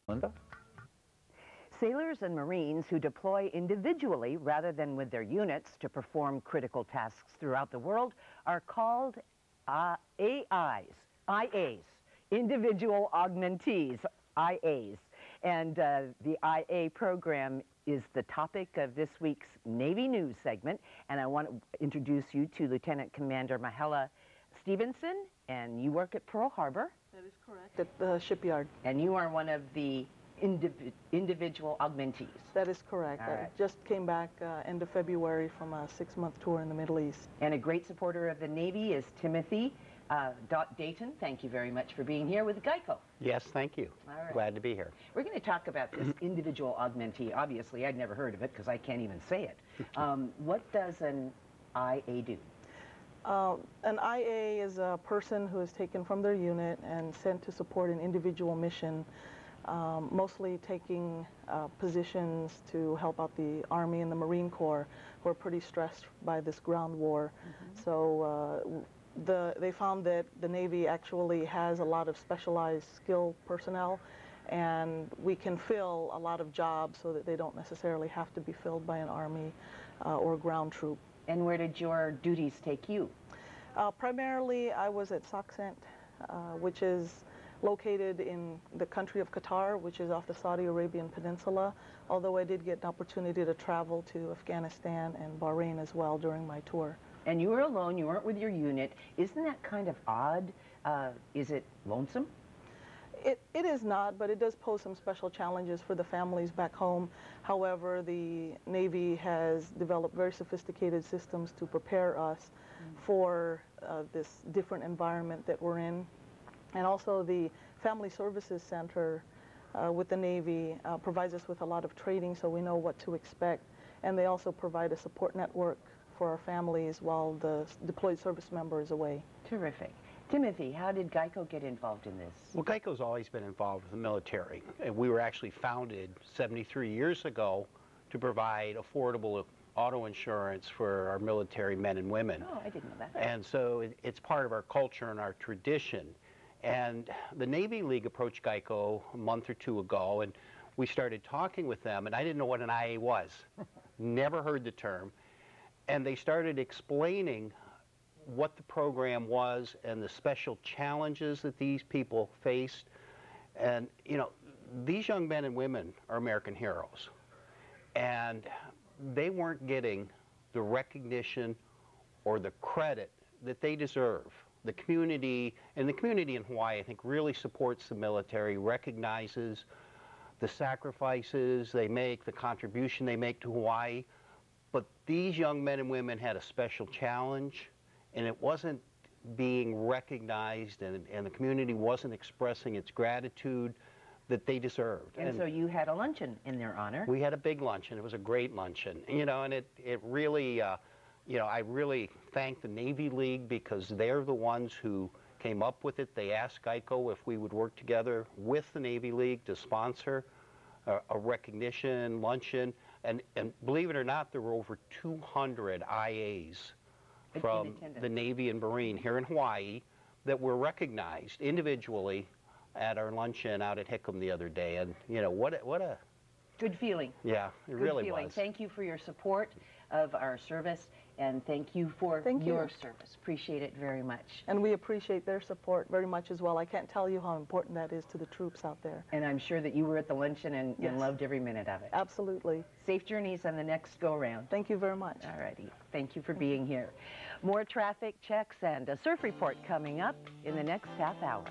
Linda? Sailors and Marines who deploy individually rather than with their units to perform critical tasks throughout the world are called IAs, individual augmentees, IAs. And the IA program is the topic of this week's Navy News segment. And I want to introduce you to Lieutenant Commander Mahela Stevenson, and you work at Pearl Harbor. That is correct, at the shipyard. And you are one of the individual augmentees. That is correct. All right. I just came back end of February from a 6-month tour in the Middle East. And a great supporter of the Navy is Timothy Dayton. Thank you very much for being here with GEICO. Yes, thank you. All right. Glad to be here. We're going to talk about this individual augmentee. Obviously, I'd never heard of it because I can't even say it. What does an IA do? An IA is a person who is taken from their unit and sent to support an individual mission, mostly taking positions to help out the Army and the Marine Corps, who are pretty stressed by this ground war. So they found that the Navy actually has a lot of specialized skilled personnel, and we can fill a lot of jobs so that they don't necessarily have to be filled by an Army or ground troop. And where did your duties take you? Primarily, I was at SOCCENT, which is located in the country of Qatar, which is off the Saudi Arabian Peninsula, although I did get an opportunity to travel to Afghanistan and Bahrain as well during my tour. And you were alone, you weren't with your unit. Isn't that kind of odd? Is it lonesome? It is not, but it does pose some special challenges for the families back home. However, the Navy has developed very sophisticated systems to prepare us for this different environment that we're in. And also the Family Services Center with the Navy provides us with a lot of training so we know what to expect. And they also provide a support network for our families while the deployed service member is away. Terrific. Timothy, how did GEICO get involved in this? Well, GEICO's always been involved with the military. And we were actually founded 73 years ago to provide affordable auto insurance for our military men and women. Oh, I didn't know that. And so it's part of our culture and our tradition. And the Navy League approached GEICO a month or two ago, and we started talking with them, and I didn't know what an IA was. Never heard the term. And they started explaining what the program was and the special challenges that these people faced. And, you know, these young men and women are American heroes. And they weren't getting the recognition or the credit that they deserve. The community in Hawaii, I think, really supports the military, recognizes the sacrifices they make, the contribution they make to Hawaii. But these young men and women had a special challenge, and it wasn't being recognized, and the community wasn't expressing its gratitude that they deserved. And so you had a luncheon in their honor. We had a big luncheon. It was a great luncheon. You know, and it really, you know, I really thank the Navy League because they're the ones who came up with it. They asked GEICO if we would work together with the Navy League to sponsor a recognition luncheon. And believe it or not, there were over 200 IAs from the Navy and Marine here in Hawaii that were recognized individually at our luncheon out at Hickam the other day. And, you know, what a good feeling. Yeah, it really was. Thank you for your support of our service, and thank you for your service. Appreciate it very much. And we appreciate their support very much as well. I can't tell you how important that is to the troops out there. And I'm sure that you were at the luncheon and loved every minute of it. Absolutely. Safe journeys on the next go-round. Thank you very much. All righty. Thank you for being here. More traffic checks and a surf report coming up in the next half hour.